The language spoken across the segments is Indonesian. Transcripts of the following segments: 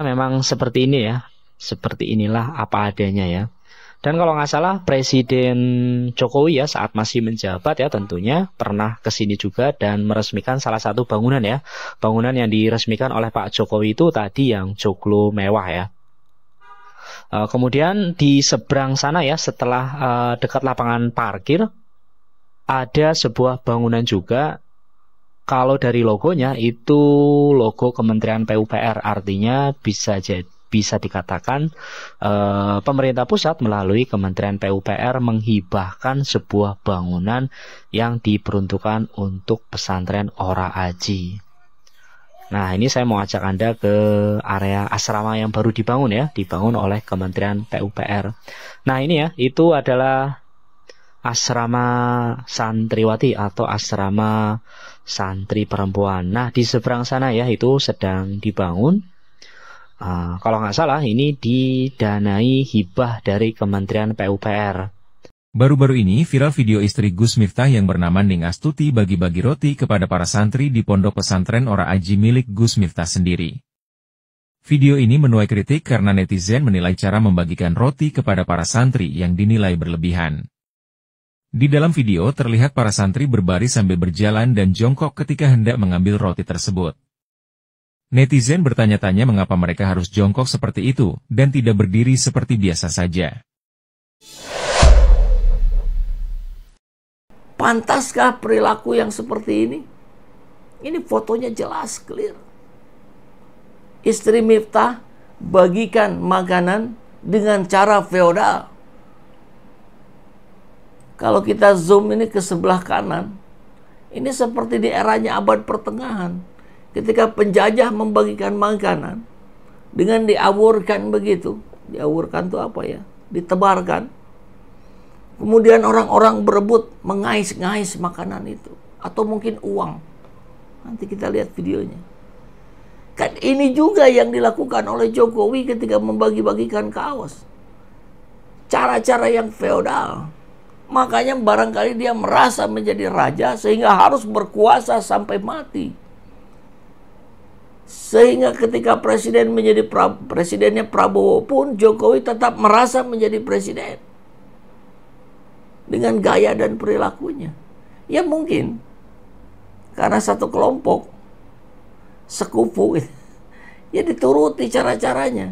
Memang seperti ini ya, seperti inilah apa adanya ya. Dan kalau nggak salah Presiden Jokowi ya saat masih menjabat ya tentunya pernah ke sini juga dan meresmikan salah satu bangunan ya. Bangunan yang diresmikan oleh Pak Jokowi itu tadi yang joglo mewah ya. Kemudian di seberang sana ya setelah dekat lapangan parkir ada sebuah bangunan juga. Kalau dari logonya itu logo Kementerian PUPR, artinya bisa dikatakan pemerintah pusat melalui Kementerian PUPR menghibahkan sebuah bangunan yang diperuntukkan untuk pesantren Ora Aji. Nah, ini saya mau ajak Anda ke area asrama yang baru dibangun ya, dibangun oleh Kementerian PUPR. Nah, ini ya, itu adalah asrama santriwati atau asrama santri perempuan. Nah, di seberang sana ya itu sedang dibangun. Kalau nggak salah ini didanai hibah dari Kementerian PUPR. Baru-baru ini viral video istri Gus Miftah yang bernama Ning Astuti bagi-bagi roti kepada para santri di pondok pesantren Ora Aji milik Gus Miftah sendiri. Video ini menuai kritik karena netizen menilai cara membagikan roti kepada para santri yang dinilai berlebihan. Di dalam video terlihat para santri berbaris sambil berjalan dan jongkok ketika hendak mengambil roti tersebut. Netizen bertanya-tanya mengapa mereka harus jongkok seperti itu dan tidak berdiri seperti biasa saja. Pantaskah perilaku yang seperti ini? Ini fotonya jelas, clear. Istri Miftah bagikan makanan dengan cara feodal. Kalau kita zoom ini ke sebelah kanan, ini seperti di eranya abad pertengahan. Ketika penjajah membagikan makanan, dengan diawurkan begitu. Diawurkan itu apa ya? Ditebarkan. Kemudian orang-orang berebut mengais-ngais makanan itu. Atau mungkin uang. Nanti kita lihat videonya. Kan ini juga yang dilakukan oleh Jokowi ketika membagi-bagikan kaos. Cara-cara yang feodal. Makanya barangkali dia merasa menjadi raja sehingga harus berkuasa sampai mati. Sehingga ketika presiden menjadi presidennya Prabowo pun Jokowi tetap merasa menjadi presiden. Dengan gaya dan perilakunya. Ya mungkin karena satu kelompok sekufu ya dituruti cara-caranya.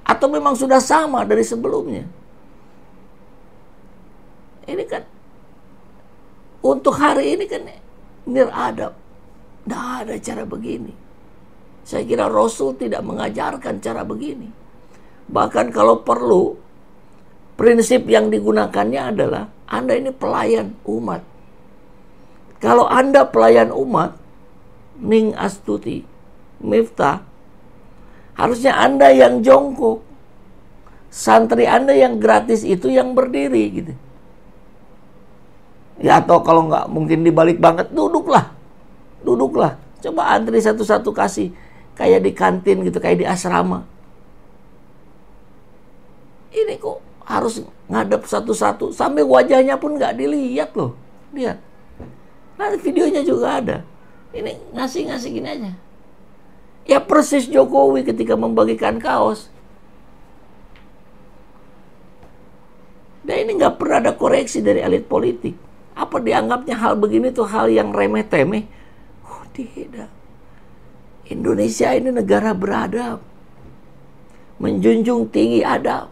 Atau memang sudah sama dari sebelumnya. Ini kan untuk hari ini kan niradab. Tidak ada cara begini. Saya kira Rasul tidak mengajarkan cara begini. Bahkan kalau perlu, prinsip yang digunakannya adalah Anda ini pelayan umat. Kalau Anda pelayan umat, Ning Astuti, Miftah, harusnya Anda yang jongkok. Santri Anda yang gratis itu yang berdiri gitu. Ya atau kalau nggak mungkin dibalik banget, duduklah. Duduklah. Coba antri satu-satu kasih. Kayak di kantin gitu, kayak di asrama. Ini kok harus ngadep satu-satu. Sampai wajahnya pun nggak dilihat loh. Lihat. Nanti videonya juga ada. Ini ngasih-ngasih gini aja. Ya persis Jokowi ketika membagikan kaos. Dan ini nggak pernah ada koreksi dari elit politik. Apa dianggapnya hal begini tuh hal yang remeh-temeh? Oh tidak. Indonesia ini negara beradab. Menjunjung tinggi adab.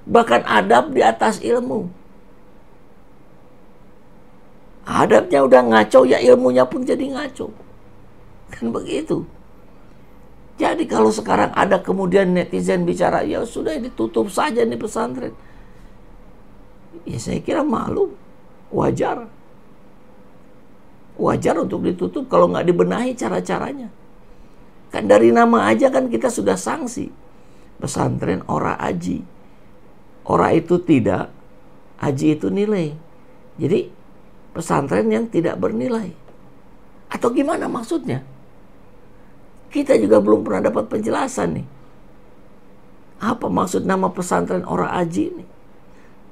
Bahkan adab di atas ilmu. Adabnya udah ngaco, ya ilmunya pun jadi ngaco. Kan begitu. Jadi kalau sekarang ada kemudian netizen bicara, ya sudah ditutup saja nih pesantren. Ya saya kira malu. Wajar. Wajar untuk ditutup kalau nggak dibenahi cara-caranya. Kan dari nama aja kan kita sudah sanksi. Pesantren Ora Aji. Ora itu tidak, Aji itu nilai. Jadi pesantren yang tidak bernilai. Atau gimana maksudnya? Kita juga belum pernah dapat penjelasan nih. Apa maksud nama pesantren Ora Aji ini?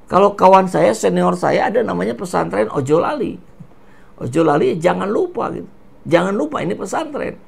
Kalau kawan saya, senior saya ada namanya pesantren Ojolali. Ojolali jangan lupa gitu. Jangan lupa ini pesantren.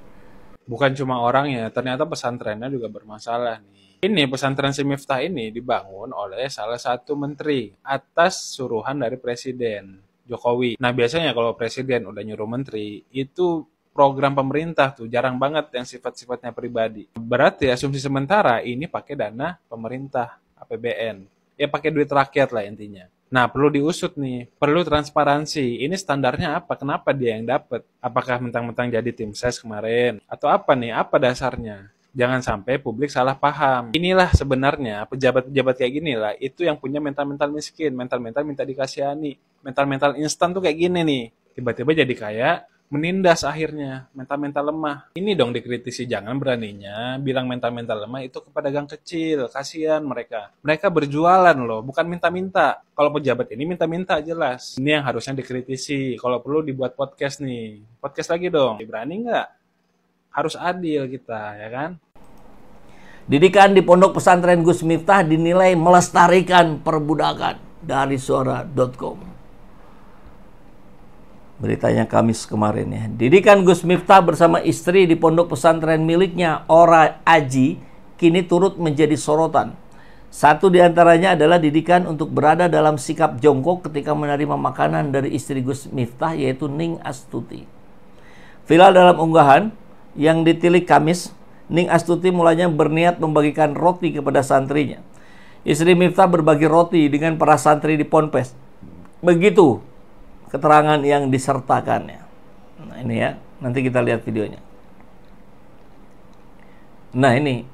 Bukan cuma orangnya, ternyata pesantrennya juga bermasalah nih. Ini pesantren si Miftah ini dibangun oleh salah satu menteri atas suruhan dari Presiden Jokowi. Nah biasanya kalau Presiden udah nyuruh menteri, itu program pemerintah tuh jarang banget yang sifat-sifatnya pribadi. Berarti asumsi sementara ini pakai dana pemerintah, APBN. Ya pakai duit rakyat lah intinya. Nah, perlu diusut nih, perlu transparansi. Ini standarnya apa? Kenapa dia yang dapat? Apakah mentang-mentang jadi tim ses kemarin? Atau apa nih? Apa dasarnya? Jangan sampai publik salah paham. Inilah sebenarnya pejabat-pejabat kayak gini lah, itu yang punya mental-mental miskin, mental-mental minta dikasihani, mental-mental instan tuh kayak gini nih. Tiba-tiba jadi kaya, menindas akhirnya, mental-mental lemah. Ini dong dikritisi, jangan beraninya bilang mental-mental lemah itu ke pedagang kecil, kasihan mereka. Mereka berjualan loh, bukan minta-minta. Kalau pejabat ini minta-minta jelas. Ini yang harusnya dikritisi, kalau perlu dibuat podcast nih. Podcast lagi dong, berani nggak? Harus adil kita, ya kan? Didikan di Pondok Pesantren Gus Miftah dinilai melestarikan perbudakan, dari suara.com. Beritanya Kamis kemarin ya. Didikan Gus Miftah bersama istri di pondok pesantren miliknya, Ora Aji, kini turut menjadi sorotan. Satu di antaranya adalah didikan untuk berada dalam sikap jongkok ketika menerima makanan dari istri Gus Miftah, yaitu Ning Astuti. Viral dalam unggahan yang ditilik Kamis, Ning Astuti mulanya berniat membagikan roti kepada santrinya. Istri Miftah berbagi roti dengan para santri di Ponpes. Begitu keterangan yang disertakannya. Nah ini ya, nanti kita lihat videonya. Nah ini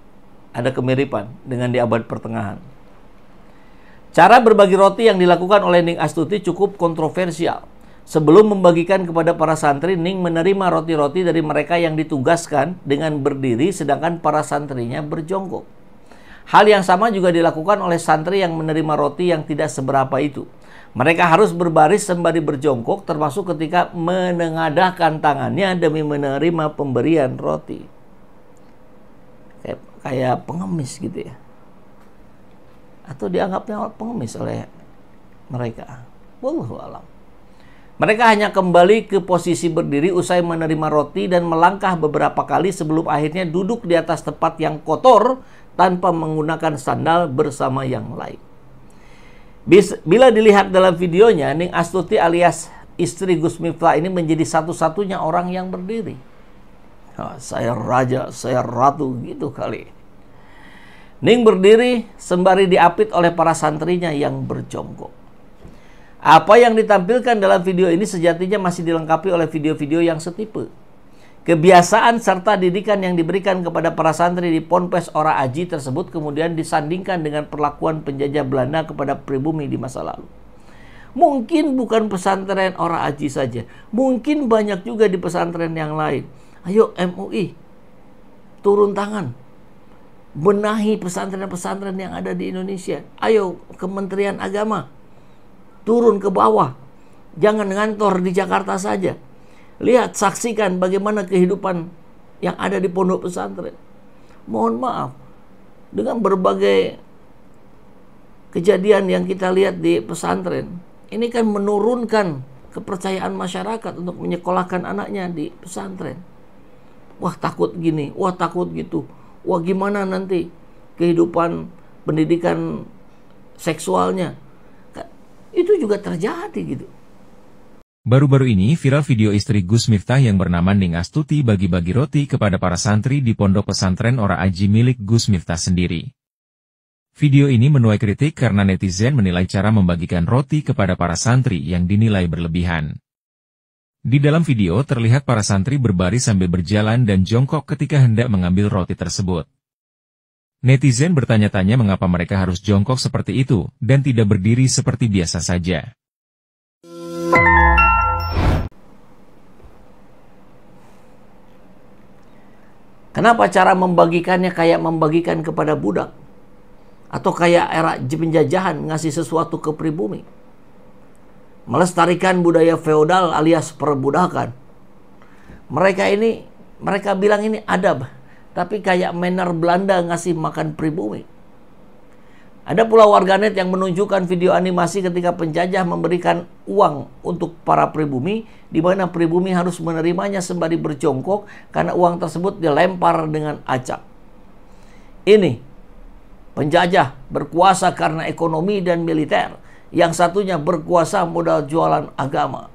ada kemiripan dengan di abad pertengahan. Cara berbagi roti yang dilakukan oleh Ning Astuti cukup kontroversial. Sebelum membagikan kepada para santri, Ning menerima roti-roti dari mereka yang ditugaskan dengan berdiri, sedangkan para santrinya berjongkok. Hal yang sama juga dilakukan oleh santri yang menerima roti yang tidak seberapa itu. Mereka harus berbaris sembari berjongkok, termasuk ketika menengadahkan tangannya demi menerima pemberian roti. Kayak pengemis gitu ya. Atau dianggapnya pengemis oleh mereka. Wallahu a'lam. Mereka hanya kembali ke posisi berdiri usai menerima roti dan melangkah beberapa kali sebelum akhirnya duduk di atas tempat yang kotor tanpa menggunakan sandal bersama yang lain. Bila dilihat dalam videonya, Ning Astuti alias istri Gus Miftah ini menjadi satu-satunya orang yang berdiri. Saya raja, saya ratu, gitu kali. Ning berdiri sembari diapit oleh para santrinya yang berjongkok. Apa yang ditampilkan dalam video ini sejatinya masih dilengkapi oleh video-video yang setipe. Kebiasaan serta didikan yang diberikan kepada para santri di Ponpes Ora Aji tersebut kemudian disandingkan dengan perlakuan penjajah Belanda kepada pribumi di masa lalu. Mungkin bukan pesantren Ora Aji saja, mungkin banyak juga di pesantren yang lain. Ayo MUI, turun tangan, benahi pesantren-pesantren yang ada di Indonesia. Ayo Kementerian Agama, turun ke bawah, jangan ngantor di Jakarta saja. Lihat, saksikan bagaimana kehidupan yang ada di pondok pesantren. Mohon maaf, dengan berbagai kejadian yang kita lihat di pesantren, ini kan menurunkan kepercayaan masyarakat untuk menyekolahkan anaknya di pesantren. Wah takut gini, wah takut gitu. Wah gimana nanti kehidupan pendidikan seksualnya. Itu juga terjadi gitu. Baru-baru ini viral video istri Gus Miftah yang bernama Ning Astuti bagi-bagi roti kepada para santri di pondok pesantren Ora Aji milik Gus Miftah sendiri. Video ini menuai kritik karena netizen menilai cara membagikan roti kepada para santri yang dinilai berlebihan. Di dalam video terlihat para santri berbaris sambil berjalan dan jongkok ketika hendak mengambil roti tersebut. Netizen bertanya-tanya mengapa mereka harus jongkok seperti itu dan tidak berdiri seperti biasa saja. Kenapa cara membagikannya kayak membagikan kepada budak? Atau kayak era penjajahan ngasih sesuatu ke pribumi? Melestarikan budaya feodal alias perbudakan. Mereka bilang ini adab. Tapi kayak manner Belanda ngasih makan pribumi. Ada pula warganet yang menunjukkan video animasi ketika penjajah memberikan uang untuk para pribumi, di mana pribumi harus menerimanya sembari berjongkok karena uang tersebut dilempar dengan acak. Ini penjajah berkuasa karena ekonomi dan militer, yang satunya berkuasa modal jualan agama.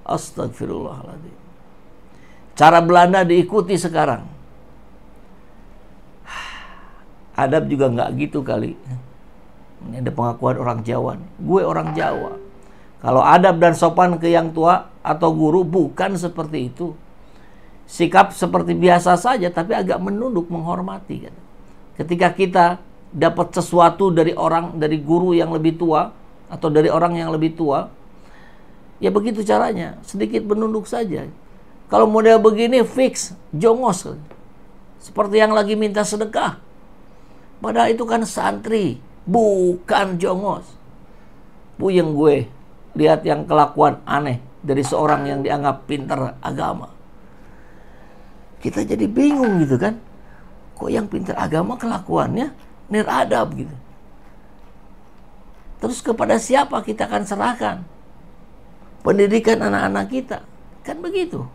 Astagfirullahaladzim. Cara Belanda diikuti sekarang. Adab juga nggak gitu kali. Ini ada pengakuan orang Jawa nih. Gue orang Jawa. Kalau adab dan sopan ke yang tua atau guru bukan seperti itu. Sikap seperti biasa saja tapi agak menunduk, menghormati kan. Ketika kita dapat sesuatu dari orang, dari guru yang lebih tua atau dari orang yang lebih tua, ya begitu caranya, sedikit menunduk saja. Kalau model begini fix jongos. Seperti yang lagi minta sedekah. Padahal itu kan santri, bukan jongos. Puyeng gue lihat yang kelakuan aneh dari seorang yang dianggap pintar agama. Kita jadi bingung gitu kan. Kok yang pintar agama kelakuannya niradab gitu. Terus kepada siapa kita akan serahkan pendidikan anak-anak kita? Kan begitu.